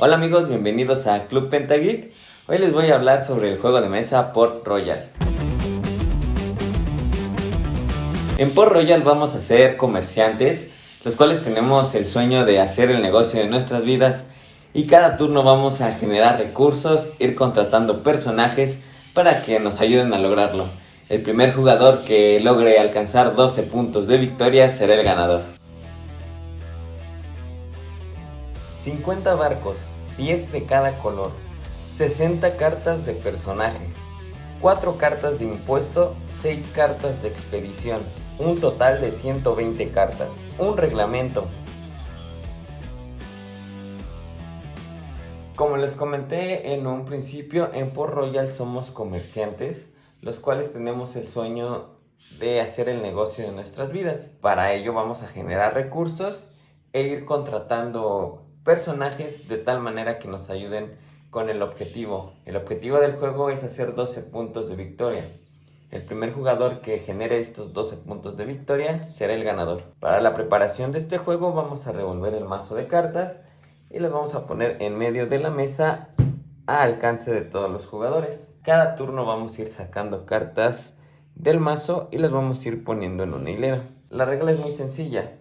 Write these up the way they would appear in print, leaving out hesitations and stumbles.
Hola amigos, bienvenidos a Club Pentageek. Hoy les voy a hablar sobre el juego de mesa Port Royal. En Port Royal vamos a ser comerciantes, los cuales tenemos el sueño de hacer el negocio de nuestras vidas y cada turno vamos a generar recursos, ir contratando personajes para que nos ayuden a lograrlo. El primer jugador que logre alcanzar 12 puntos de victoria será el ganador. 50 barcos, 10 de cada color, 60 cartas de personaje, 4 cartas de impuesto, 6 cartas de expedición, un total de 120 cartas, un reglamento. Como les comenté en un principio, en Port Royal somos comerciantes, los cuales tenemos el sueño de hacer el negocio de nuestras vidas. Para ello vamos a generar recursos e ir contratando personajes de tal manera que nos ayuden con el objetivo. El objetivo del juego es hacer 12 puntos de victoria. El primer jugador que genere estos 12 puntos de victoria será el ganador. Para la preparación de este juego vamos a revolver el mazo de cartas y las vamos a poner en medio de la mesa a alcance de todos los jugadores. Cada turno vamos a ir sacando cartas del mazo y las vamos a ir poniendo en una hilera. La regla es muy sencilla.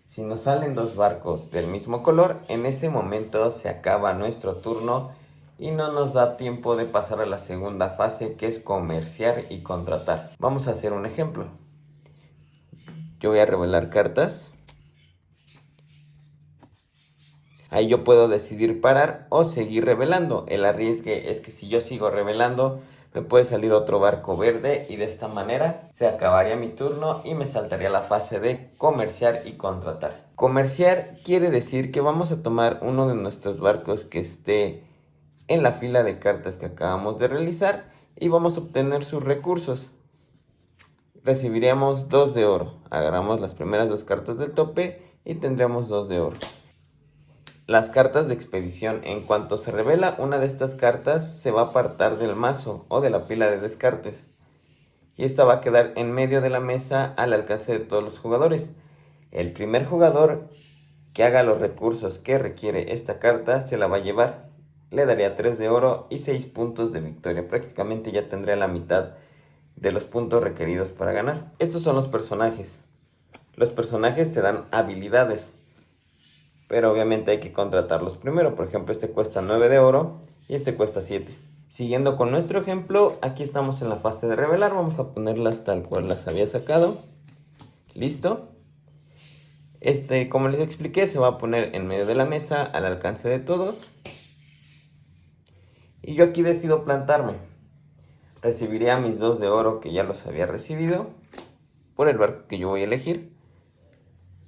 Si nos salen dos barcos del mismo color, en ese momento se acaba nuestro turno y no nos da tiempo de pasar a la segunda fase, que es comerciar y contratar. Vamos a hacer un ejemplo. Yo voy a revelar cartas. Ahí yo puedo decidir parar o seguir revelando. El arriesgue es que si yo sigo revelando, me puede salir otro barco verde y de esta manera se acabaría mi turno y me saltaría la fase de comerciar y contratar. Comerciar quiere decir que vamos a tomar uno de nuestros barcos que esté en la fila de cartas que acabamos de realizar y vamos a obtener sus recursos. Recibiremos 2 de oro. Agarramos las primeras 2 cartas del tope y tendremos 2 de oro. Las cartas de expedición. En cuanto se revela una de estas cartas, se va a apartar del mazo o de la pila de descartes. Y esta va a quedar en medio de la mesa al alcance de todos los jugadores. El primer jugador que haga los recursos que requiere esta carta se la va a llevar. Le daría 3 de oro y 6 puntos de victoria. Prácticamente ya tendría la mitad de los puntos requeridos para ganar. Estos son los personajes. Los personajes te dan habilidades, pero obviamente hay que contratarlos primero. Por ejemplo, este cuesta 9 de oro y este cuesta 7. Siguiendo con nuestro ejemplo, aquí estamos en la fase de revelar. Vamos a ponerlas tal cual las había sacado. Listo. Como les expliqué, se va a poner en medio de la mesa al alcance de todos. Y yo aquí decido plantarme. Recibiría mis 2 de oro que ya los había recibido por el barco que yo voy a elegir.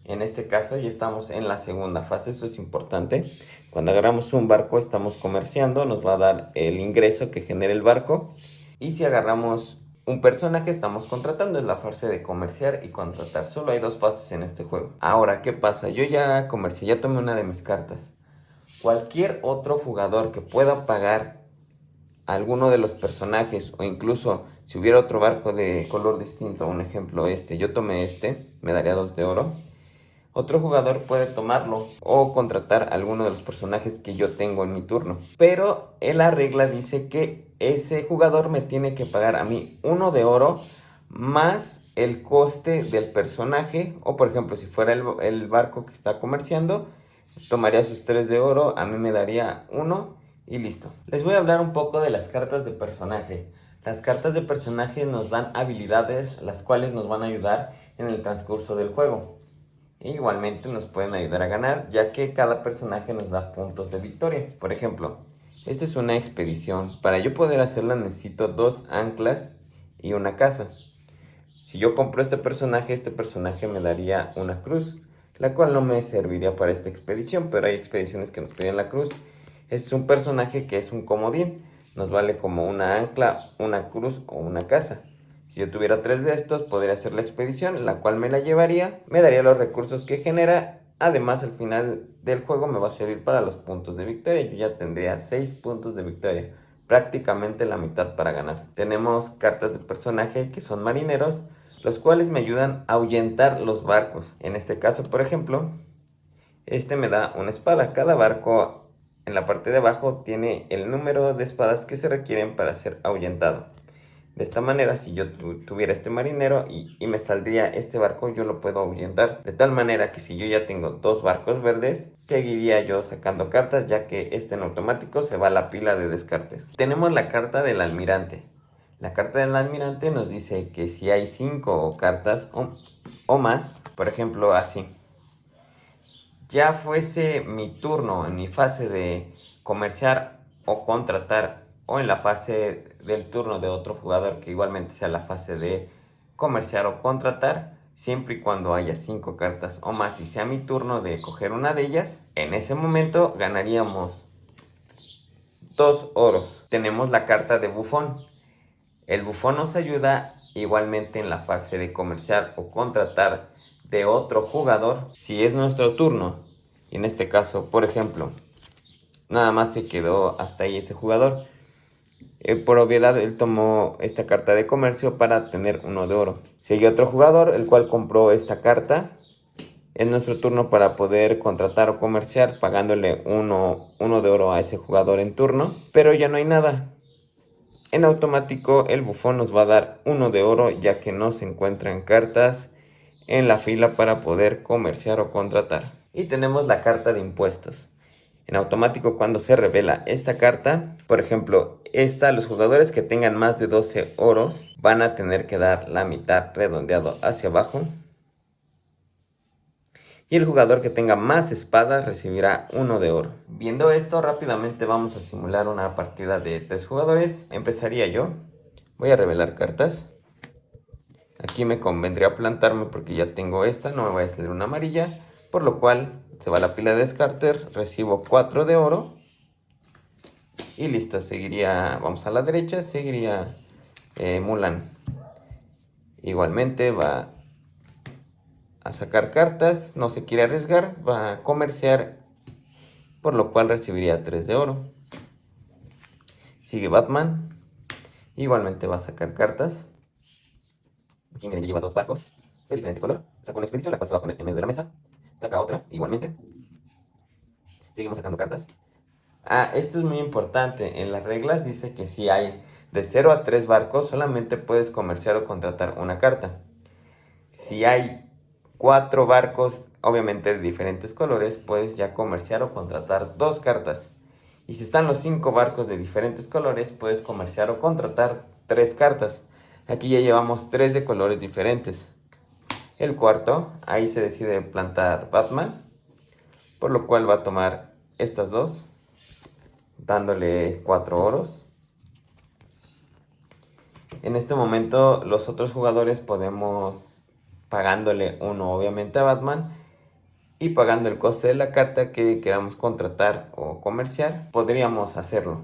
En este caso ya estamos en la segunda fase, esto es importante. Cuando agarramos un barco estamos comerciando, nos va a dar el ingreso que genera el barco. Y si agarramos un personaje estamos contratando, es la fase de comerciar y contratar. Solo hay 2 fases en este juego. Ahora, ¿qué pasa? Yo ya comercié, ya tomé una de mis cartas. Cualquier otro jugador que pueda pagar alguno de los personajes, o incluso si hubiera otro barco de color distinto, un ejemplo yo tomé me daría 2 de oro. Otro jugador puede tomarlo o contratar alguno de los personajes que yo tengo en mi turno. Pero en la regla dice que ese jugador me tiene que pagar a mí 1 de oro más el coste del personaje. O por ejemplo, si fuera el barco que está comerciando, tomaría sus 3 de oro, a mí me daría 1 y listo. Les voy a hablar un poco de las cartas de personaje. Las cartas de personaje nos dan habilidades, las cuales nos van a ayudar en el transcurso del juego. E igualmente nos pueden ayudar a ganar, ya que cada personaje nos da puntos de victoria. Por ejemplo, esta es una expedición. Para yo poder hacerla necesito 2 anclas y una casa. Si yo compro este personaje me daría una cruz, la cual no me serviría para esta expedición, pero hay expediciones que nos piden la cruz. Es un personaje que es un comodín, nos vale como una ancla, una cruz o una casa. Si yo tuviera 3 de estos, podría hacer la expedición, la cual me la llevaría, me daría los recursos que genera. Además, al final del juego me va a servir para los puntos de victoria. Yo ya tendría 6 puntos de victoria, prácticamente la mitad para ganar. Tenemos cartas de personaje que son marineros, los cuales me ayudan a ahuyentar los barcos. En este caso, por ejemplo, me da una espada. Cada barco en la parte de abajo tiene el número de espadas que se requieren para ser ahuyentado. De esta manera, si yo tuviera este marinero y me saldría este barco, yo lo puedo ahuyentar. De tal manera que si yo ya tengo 2 barcos verdes, seguiría yo sacando cartas, ya que este en automático se va a la pila de descartes. Tenemos la carta del almirante. La carta del almirante nos dice que si hay 5 cartas o más, por ejemplo así, ya fuese mi turno en mi fase de comerciar o contratar, o en la fase del turno de otro jugador que igualmente sea la fase de comerciar o contratar, siempre y cuando haya 5 cartas o más y sea mi turno de coger una de ellas, en ese momento ganaríamos 2 oros. Tenemos la carta de bufón. El bufón nos ayuda igualmente en la fase de comerciar o contratar de otro jugador si es nuestro turno. Y en este caso, por ejemplo, nada más se quedó hasta ahí ese jugador. Por obviedad, él tomó esta carta de comercio para tener 1 de oro. Sigue otro jugador, el cual compró esta carta. Es nuestro turno para poder contratar o comerciar, pagándole 1 de oro a ese jugador en turno. Pero ya no hay nada. En automático, el bufón nos va a dar 1 de oro, ya que no se encuentran cartas en la fila para poder comerciar o contratar. Y tenemos la carta de impuestos. En automático, cuando se revela esta carta, por ejemplo, los jugadores que tengan más de 12 oros van a tener que dar la mitad redondeado hacia abajo. Y el jugador que tenga más espadas recibirá 1 de oro. Viendo esto, rápidamente vamos a simular una partida de 3 jugadores. Empezaría yo. Voy a revelar cartas. Aquí me convendría plantarme porque ya tengo esta, no me va a salir una amarilla. Por lo cual se va a la pila de descarter, recibo 4 de oro. Y listo, seguiría, vamos a la derecha, seguiría Mulan. Igualmente va a sacar cartas, no se quiere arriesgar, va a comerciar, por lo cual recibiría 3 de oro. Sigue Batman, igualmente va a sacar cartas. Aquí miren, ya lleva 2 barcos de diferente color. Saca una expedición, la cual se va a poner en medio de la mesa. Saca otra, igualmente. Seguimos sacando cartas. Esto es muy importante. En las reglas dice que si hay de 0 a 3 barcos, solamente puedes comerciar o contratar una carta. Si hay 4 barcos, obviamente de diferentes colores, puedes ya comerciar o contratar 2 cartas. Y si están los 5 barcos de diferentes colores, puedes comerciar o contratar 3 cartas. Aquí ya llevamos 3 de colores diferentes. El cuarto, ahí se decide plantar Batman, por lo cual va a tomar estas dos, dándole 4 oros. En este momento los otros jugadores podemos, pagándole 1 obviamente a Batman y pagando el coste de la carta que queramos contratar o comerciar, podríamos hacerlo.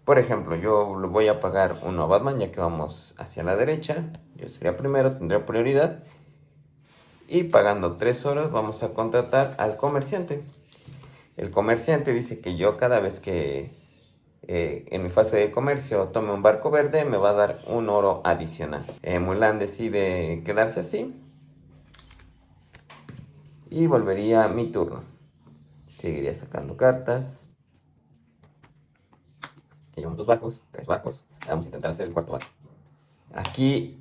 Por ejemplo, yo lo voy a pagar 1 a Batman, ya que vamos hacia la derecha. Yo sería primero, tendría prioridad. Y pagando 3 oros vamos a contratar al comerciante. El comerciante dice que yo cada vez que en mi fase de comercio tome un barco verde, me va a dar 1 oro adicional. Mulan decide quedarse así. Y volvería mi turno. Seguiría sacando cartas. Ya llevamos 2 barcos, 3 barcos. Vamos a intentar hacer el cuarto barco. Aquí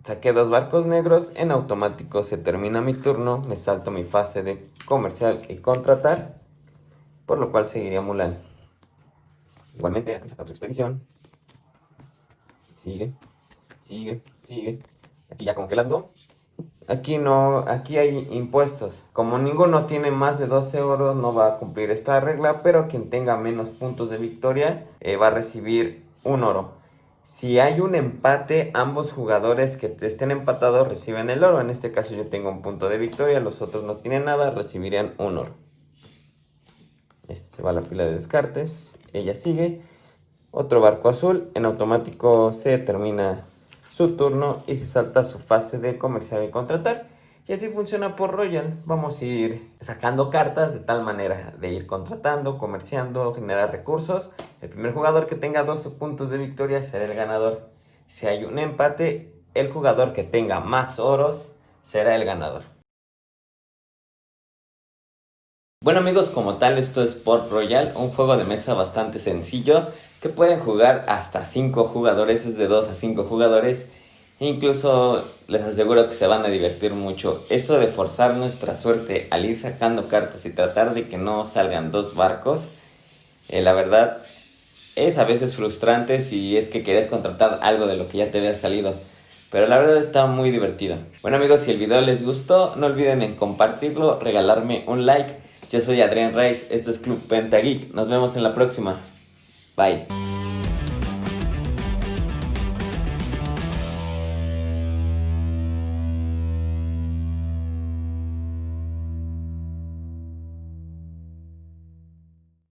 saqué 2 barcos negros. En automático se termina mi turno. Me salto mi fase de comercial y contratar. Por lo cual seguiría Mulan. Igualmente, aquí saca otra expedición. Sigue, sigue, sigue. Aquí ya congelando. Aquí no, aquí hay impuestos. Como ninguno tiene más de 12 oros, no va a cumplir esta regla, pero quien tenga menos puntos de victoria va a recibir 1 oro. Si hay un empate, ambos jugadores que estén empatados reciben el oro. En este caso yo tengo un punto de victoria, los otros no tienen nada, recibirían 1 oro. Este se va a la pila de descartes. Ella sigue. Otro barco azul. En automático se termina su turno y se salta su fase de comerciar y contratar. Y así funciona por Royal. Vamos a ir sacando cartas de tal manera de ir contratando, comerciando, generar recursos. El primer jugador que tenga 12 puntos de victoria será el ganador. Si hay un empate, el jugador que tenga más oros será el ganador. Bueno amigos, como tal esto es Port Royal, un juego de mesa bastante sencillo que pueden jugar hasta 5 jugadores, es de 2 a 5 jugadores. Incluso les aseguro que se van a divertir mucho. Eso de forzar nuestra suerte al ir sacando cartas y tratar de que no salgan 2 barcos, la verdad es a veces frustrante si es que querés contratar algo de lo que ya te había salido. Pero la verdad está muy divertido. Bueno amigos, si el video les gustó, no olviden en compartirlo, regalarme un like. Yo soy Adrián Reyes, esto es Club Pentageek. Nos vemos en la próxima. Bye.